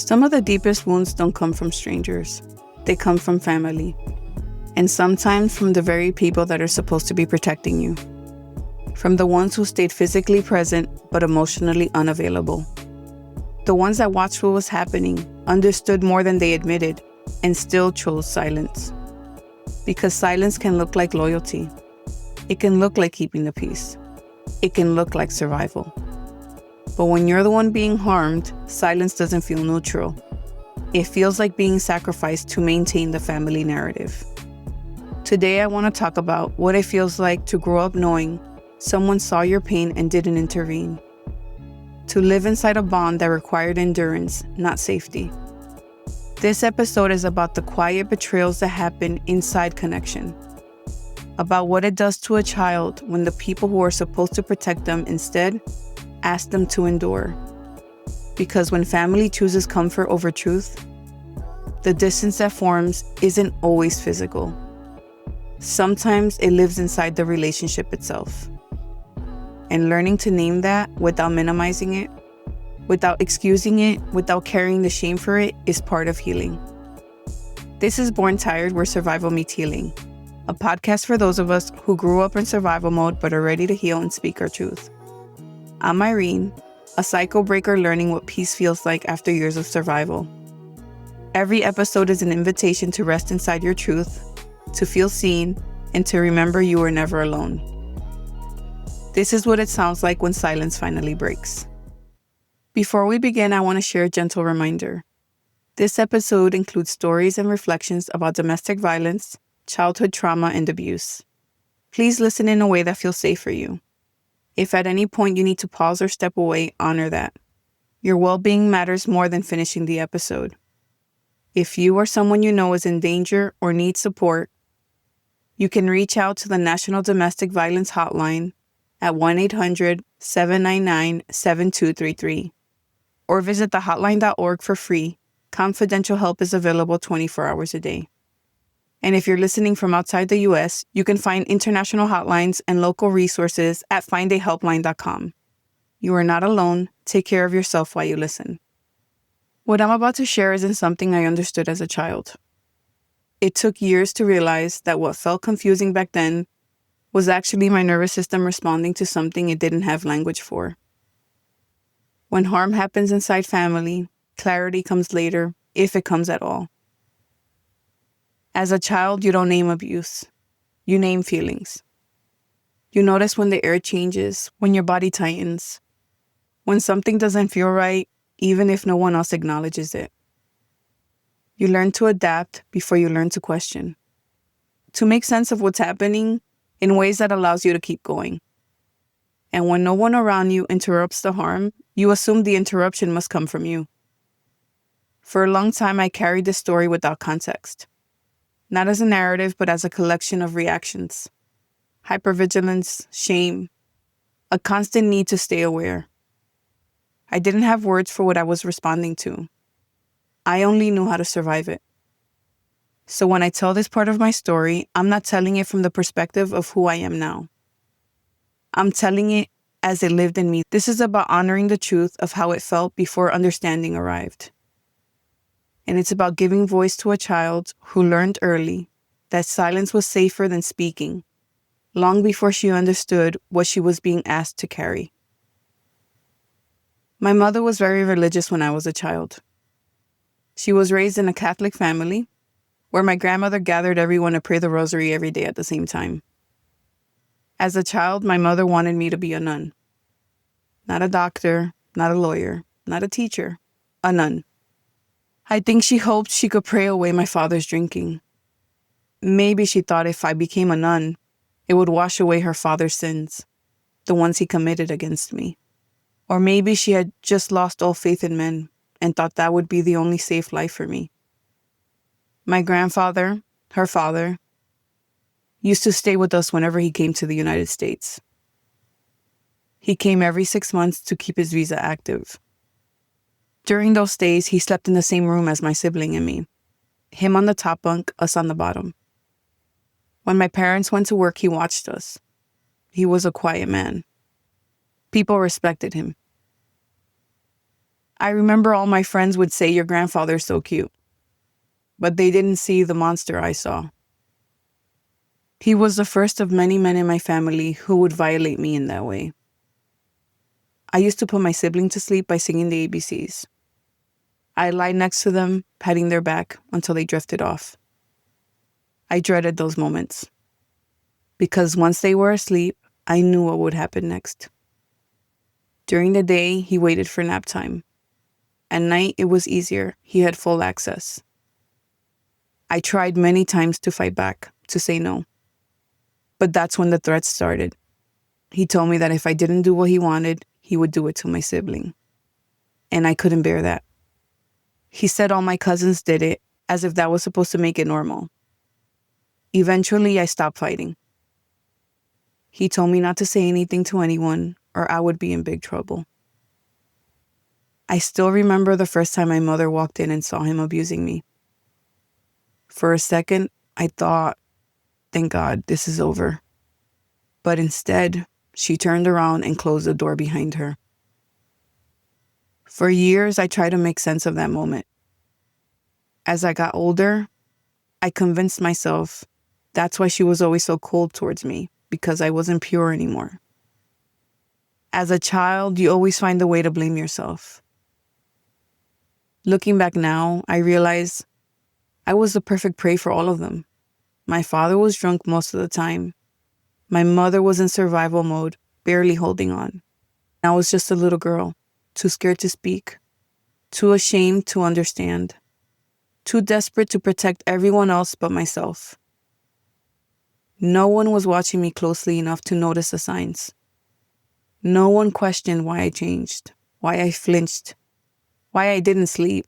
Some of the deepest wounds don't come from strangers. They come from family. And sometimes from the very people that are supposed to be protecting you. From the ones who stayed physically present but emotionally unavailable. The ones that watched what was happening, understood more than they admitted, and still chose silence. Because silence can look like loyalty. It can look like keeping the peace. It can look like survival. But when you're the one being harmed, silence doesn't feel neutral. It feels like being sacrificed to maintain the family narrative. Today I want to talk about what it feels like to grow up knowing someone saw your pain and didn't intervene. To live inside a bond that required endurance, not safety. This episode is about the quiet betrayals that happen inside connection. About what it does to a child when the people who are supposed to protect them instead ask them to endure. Because when family chooses comfort over truth, the distance that forms isn't always physical. Sometimes it lives inside the relationship itself. And learning to name that without minimizing it, without excusing it, without carrying the shame for it is part of healing. This is Born Tired, where survival meets healing. A podcast for those of us who grew up in survival mode but are ready to heal and speak our truth. I'm Irene, a cycle breaker learning what peace feels like after years of survival. Every episode is an invitation to rest inside your truth, to feel seen, and to remember you were never alone. This is what it sounds like when silence finally breaks. Before we begin, I want to share a gentle reminder. This episode includes stories and reflections about domestic violence, childhood trauma, and abuse. Please listen in a way that feels safe for you. If at any point you need to pause or step away, honor that. Your well-being matters more than finishing the episode. If you or someone you know is in danger or needs support, you can reach out to the National Domestic Violence Hotline at 1-800-799-7233 or visit thehotline.org for free. Confidential help is available 24 hours a day. And if you're listening from outside the U.S., you can find international hotlines and local resources at findahelpline.com. You are not alone. Take care of yourself while you listen. What I'm about to share isn't something I understood as a child. It took years to realize that what felt confusing back then was actually my nervous system responding to something it didn't have language for. When harm happens inside family, clarity comes later, if it comes at all. As a child, you don't name abuse. You name feelings. You notice when the air changes, when your body tightens, when something doesn't feel right, even if no one else acknowledges it. You learn to adapt before you learn to question. To make sense of what's happening in ways that allows you to keep going. And when no one around you interrupts the harm, you assume the interruption must come from you. For a long time, I carried this story without context. Not as a narrative, but as a collection of reactions. Hypervigilance, shame, a constant need to stay aware. I didn't have words for what I was responding to. I only knew how to survive it. So when I tell this part of my story, I'm not telling it from the perspective of who I am now. I'm telling it as it lived in me. This is about honoring the truth of how it felt before understanding arrived. And it's about giving voice to a child who learned early that silence was safer than speaking, long before she understood what she was being asked to carry. My mother was very religious when I was a child. She was raised in a Catholic family, where my grandmother gathered everyone to pray the rosary every day at the same time. As a child, my mother wanted me to be a nun. Not a doctor, not a lawyer, not a teacher, a nun. I think she hoped she could pray away my father's drinking. Maybe she thought if I became a nun, it would wash away her father's sins, the ones he committed against me. Or maybe she had just lost all faith in men and thought that would be the only safe life for me. My grandfather, her father, used to stay with us whenever he came to the United States. He came every 6 months to keep his visa active. During those days, he slept in the same room as my sibling and me. Him on the top bunk, us on the bottom. When my parents went to work, he watched us. He was a quiet man. People respected him. I remember all my friends would say, "Your grandfather's so cute," but they didn't see the monster I saw. He was the first of many men in my family who would violate me in that way. I used to put my sibling to sleep by singing the ABCs. I lied next to them, patting their back until they drifted off. I dreaded those moments, because once they were asleep, I knew what would happen next. During the day, he waited for nap time. At night, it was easier. He had full access. I tried many times to fight back, to say no. But that's when the threats started. He told me that if I didn't do what he wanted, he would do it to my sibling. And I couldn't bear that. He said all my cousins did it, as if that was supposed to make it normal. Eventually, I stopped fighting. He told me not to say anything to anyone, or I would be in big trouble. I still remember the first time my mother walked in and saw him abusing me. For a second, I thought, thank God, this is over. But instead, she turned around and closed the door behind her. For years, I tried to make sense of that moment. As I got older, I convinced myself that's why she was always so cold towards me, because I wasn't pure anymore. As a child, you always find a way to blame yourself. Looking back now, I realize I was the perfect prey for all of them. My father was drunk most of the time. My mother was in survival mode, barely holding on. I was just a little girl, too scared to speak, too ashamed to understand, too desperate to protect everyone else but myself. No one was watching me closely enough to notice the signs. No one questioned why I changed, why I flinched, why I didn't sleep.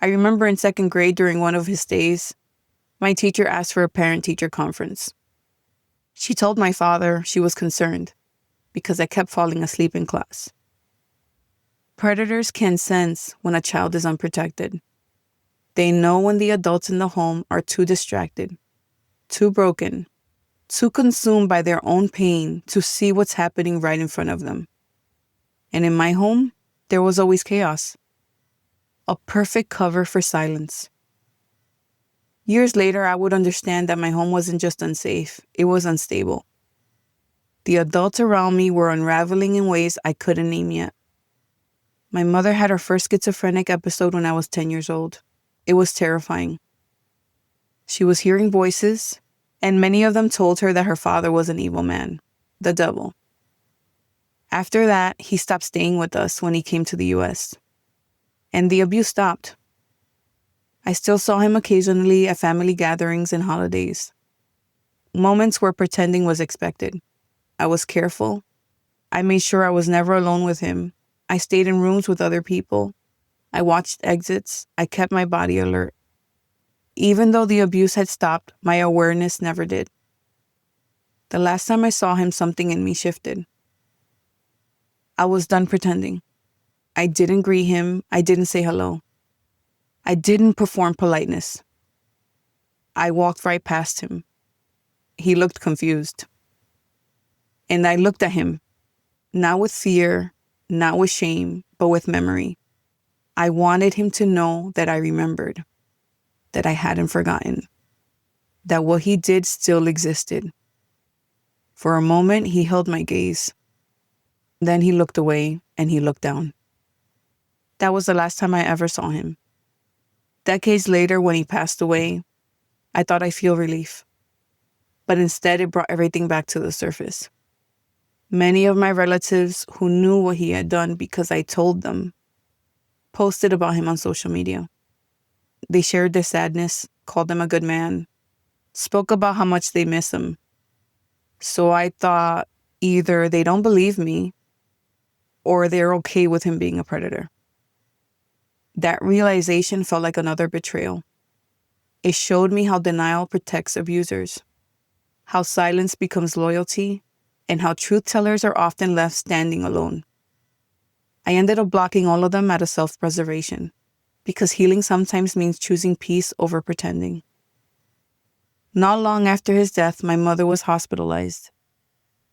I remember in second grade during one of his days, my teacher asked for a parent-teacher conference. She told my father she was concerned because I kept falling asleep in class. Predators can sense when a child is unprotected. They know when the adults in the home are too distracted, too broken, too consumed by their own pain to see what's happening right in front of them. And in my home, there was always chaos. A perfect cover for silence. Years later, I would understand that my home wasn't just unsafe, it was unstable. The adults around me were unraveling in ways I couldn't name yet. My mother had her first schizophrenic episode when I was 10 years old. It was terrifying. She was hearing voices, and many of them told her that her father was an evil man, the devil. After that, he stopped staying with us when he came to the US. And the abuse stopped. I still saw him occasionally at family gatherings and holidays. Moments where pretending was expected. I was careful. I made sure I was never alone with him. I stayed in rooms with other people. I watched exits. I kept my body alert. Even though the abuse had stopped, my awareness never did. The last time I saw him, something in me shifted. I was done pretending. I didn't greet him. I didn't say hello. I didn't perform politeness. I walked right past him. He looked confused. And I looked at him, not with fear, not with shame, but with memory. I wanted him to know that I remembered, that I hadn't forgotten, that what he did still existed. For a moment, he held my gaze. Then he looked away and he looked down. That was the last time I ever saw him. Decades later, when he passed away, I thought I'd feel relief. But instead, it brought everything back to the surface. Many of my relatives who knew what he had done because I told them posted about him on social media. They shared their sadness, called him a good man, spoke about how much they miss him. So I thought either they don't believe me or they're okay with him being a predator. That realization felt like another betrayal. It showed me how denial protects abusers, how silence becomes loyalty, and how truth tellers are often left standing alone. I ended up blocking all of them out of self-preservation, because healing sometimes means choosing peace over pretending. Not long after his death, my mother was hospitalized.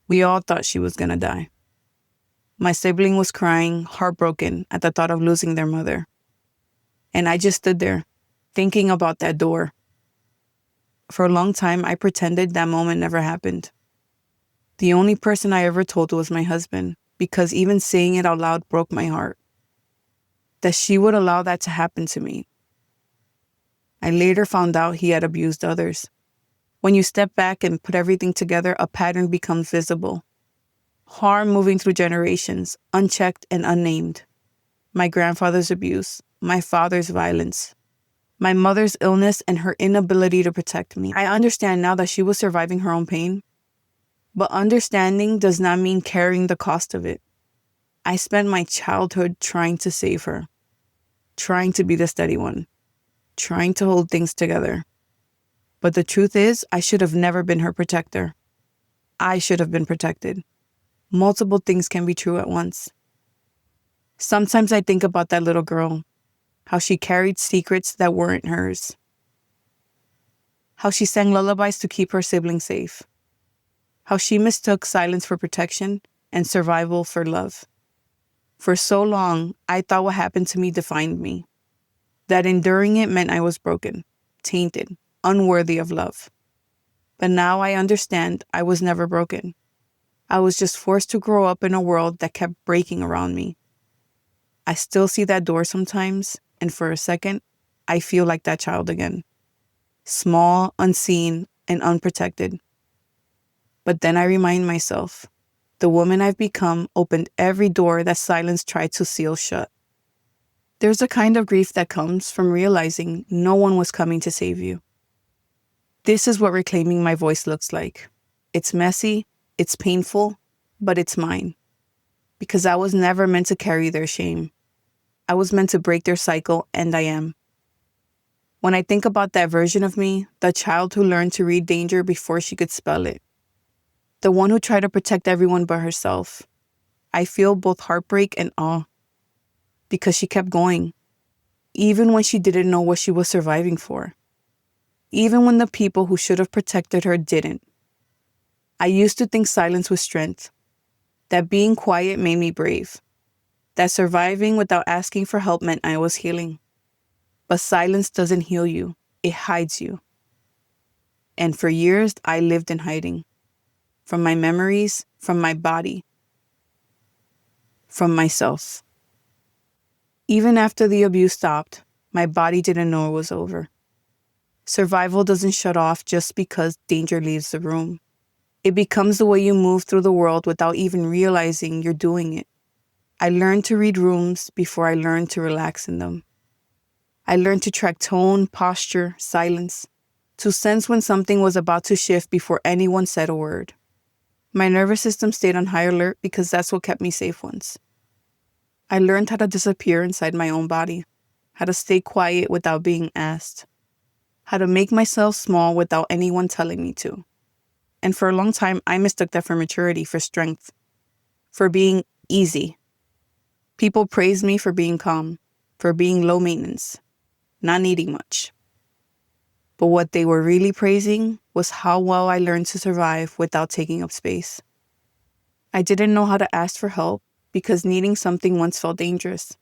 We all thought she was gonna die. My sibling was crying, heartbroken at the thought of losing their mother. And I just stood there, thinking about that door. For a long time, I pretended that moment never happened. The only person I ever told was my husband, because even saying it out loud broke my heart. That she would allow that to happen to me. I later found out he had abused others. When you step back and put everything together, a pattern becomes visible. Harm moving through generations, unchecked and unnamed. My grandfather's abuse, my father's violence, my mother's illness and her inability to protect me. I understand now that she was surviving her own pain, but understanding does not mean carrying the cost of it. I spent my childhood trying to save her, trying to be the steady one, trying to hold things together. But the truth is, I should have never been her protector. I should have been protected. Multiple things can be true at once. Sometimes I think about that little girl, how she carried secrets that weren't hers, how she sang lullabies to keep her siblings safe, how she mistook silence for protection and survival for love. For so long, I thought what happened to me defined me, that enduring it meant I was broken, tainted, unworthy of love. But now I understand I was never broken. I was just forced to grow up in a world that kept breaking around me. I still see that door sometimes, and for a second, I feel like that child again. Small, unseen, and unprotected. But then I remind myself, the woman I've become opened every door that silence tried to seal shut. There's a kind of grief that comes from realizing no one was coming to save you. This is what reclaiming my voice looks like. It's messy, it's painful, but it's mine. Because I was never meant to carry their shame. I was meant to break their cycle, and I am. When I think about that version of me, the child who learned to read danger before she could spell it, the one who tried to protect everyone but herself, I feel both heartbreak and awe. Because she kept going, even when she didn't know what she was surviving for. Even when the people who should have protected her didn't. I used to think silence was strength, that being quiet made me brave, that surviving without asking for help meant I was healing. But silence doesn't heal you, it hides you. And for years, I lived in hiding. From my memories, from my body, from myself. Even after the abuse stopped, my body didn't know it was over. Survival doesn't shut off just because danger leaves the room. It becomes the way you move through the world without even realizing you're doing it. I learned to read rooms before I learned to relax in them. I learned to track tone, posture, silence, to sense when something was about to shift before anyone said a word. My nervous system stayed on high alert because that's what kept me safe once. I learned how to disappear inside my own body, how to stay quiet without being asked, how to make myself small without anyone telling me to. And for a long time, I mistook that for maturity, for strength, for being easy. People praised me for being calm, for being low maintenance, not needing much. But what they were really praising was how well I learned to survive without taking up space. I didn't know how to ask for help because needing something once felt dangerous.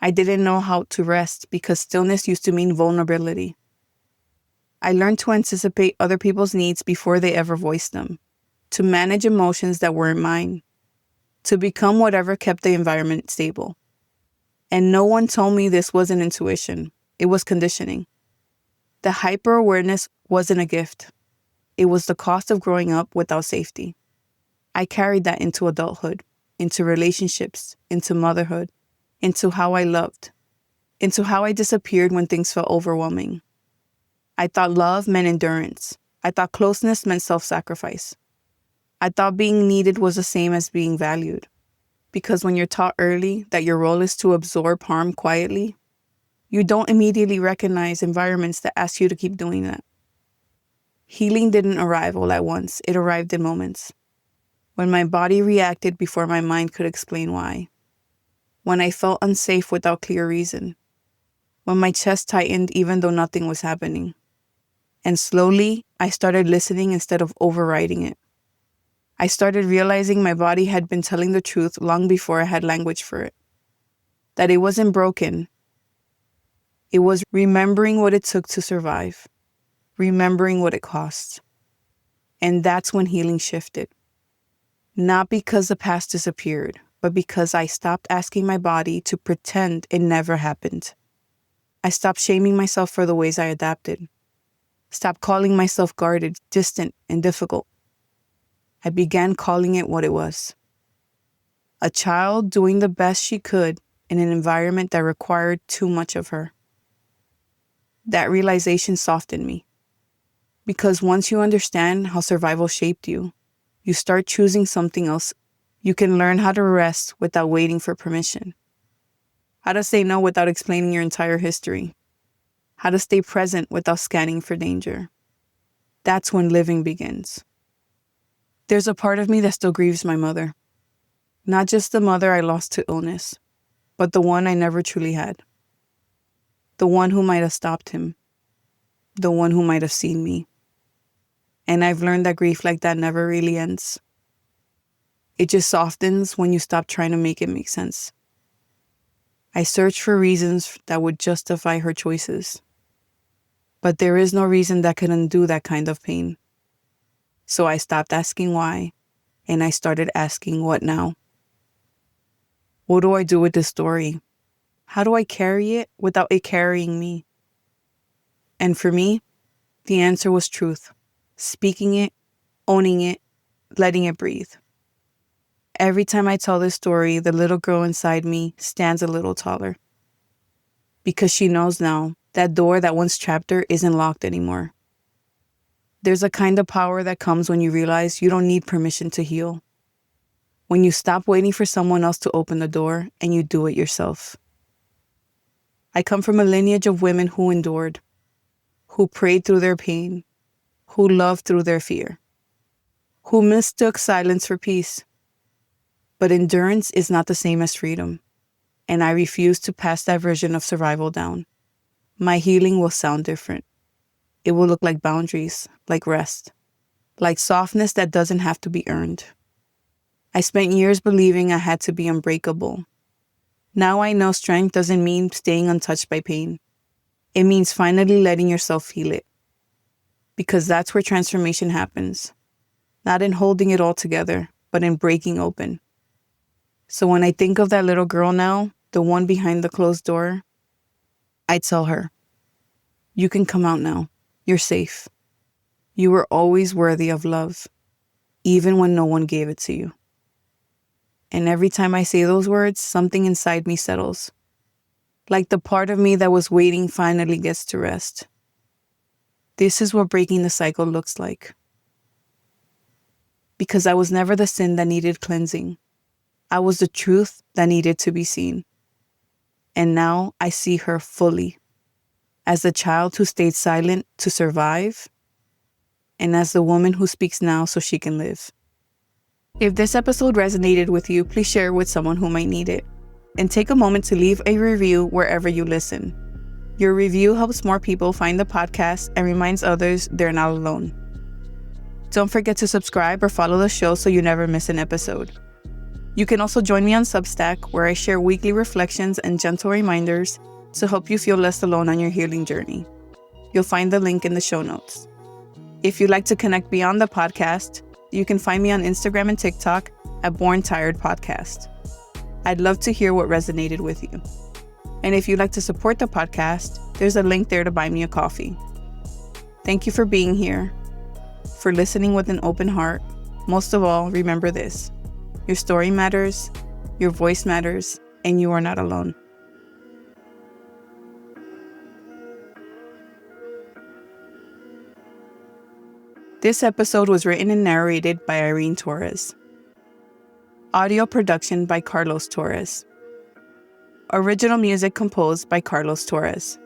I didn't know how to rest because stillness used to mean vulnerability. I learned to anticipate other people's needs before they ever voiced them, to manage emotions that weren't mine, to become whatever kept the environment stable. And no one told me this wasn't intuition, it was conditioning. The hyper-awareness wasn't a gift. It was the cost of growing up without safety. I carried that into adulthood, into relationships, into motherhood, into how I loved, into how I disappeared when things felt overwhelming. I thought love meant endurance. I thought closeness meant self-sacrifice. I thought being needed was the same as being valued. Because when you're taught early that your role is to absorb harm quietly, you don't immediately recognize environments that ask you to keep doing that. Healing didn't arrive all at once. It arrived in moments. When my body reacted before my mind could explain why. When I felt unsafe without clear reason. When my chest tightened even though nothing was happening. And slowly, I started listening instead of overriding it. I started realizing my body had been telling the truth long before I had language for it. That it wasn't broken. It was remembering what it took to survive, remembering what it cost. And that's when healing shifted. Not because the past disappeared, but because I stopped asking my body to pretend it never happened. I stopped shaming myself for the ways I adapted. Stopped calling myself guarded, distant, and difficult. I began calling it what it was. A child doing the best she could in an environment that required too much of her. That realization softened me. Because once you understand how survival shaped you, you start choosing something else. You can learn how to rest without waiting for permission. How to say no without explaining your entire history. How to stay present without scanning for danger. That's when living begins. There's a part of me that still grieves my mother. Not just the mother I lost to illness, but the one I never truly had. The one who might have stopped him. The one who might have seen me. And I've learned that grief like that never really ends. It just softens when you stop trying to make it make sense. I searched for reasons that would justify her choices. But there is no reason that could undo that kind of pain. So I stopped asking why, and I started asking what now? What do I do with this story? How do I carry it without it carrying me? And for me, the answer was truth. Speaking it, owning it, letting it breathe. Every time I tell this story, the little girl inside me stands a little taller. Because she knows now that door that once trapped her isn't locked anymore. There's a kind of power that comes when you realize you don't need permission to heal. When you stop waiting for someone else to open the door and you do it yourself. I come from a lineage of women who endured, who prayed through their pain, who loved through their fear, who mistook silence for peace. But endurance is not the same as freedom, and I refuse to pass that version of survival down. My healing will sound different. It will look like boundaries, like rest, like softness that doesn't have to be earned. I spent years believing I had to be unbreakable. Now I know strength doesn't mean staying untouched by pain. It means finally letting yourself feel it. Because that's where transformation happens. Not in holding it all together, but in breaking open. So when I think of that little girl now, the one behind the closed door, I tell her, you can come out now. You're safe. You were always worthy of love, even when no one gave it to you. And every time I say those words, something inside me settles. Like the part of me that was waiting finally gets to rest. This is what breaking the cycle looks like. Because I was never the sin that needed cleansing. I was the truth that needed to be seen. And now I see her fully. As the child who stayed silent to survive, and as the woman who speaks now so she can live. If this episode resonated with you, please share it with someone who might need it. And take a moment to leave a review wherever you listen. Your review helps more people find the podcast and reminds others they're not alone. Don't forget to subscribe or follow the show so you never miss an episode. You can also join me on Substack, where I share weekly reflections and gentle reminders to help you feel less alone on your healing journey. You'll find the link in the show notes. If you'd like to connect beyond the podcast, you can find me on Instagram and TikTok at Born Tired Podcast. I'd love to hear what resonated with you. And if you'd like to support the podcast, there's a link there to buy me a coffee. Thank you for being here, for listening with an open heart. Most of all, remember this: your story matters, your voice matters, and you are not alone. This episode was written and narrated by Irene Torres. Audio production by Carlos Torres. Original music composed by Carlos Torres.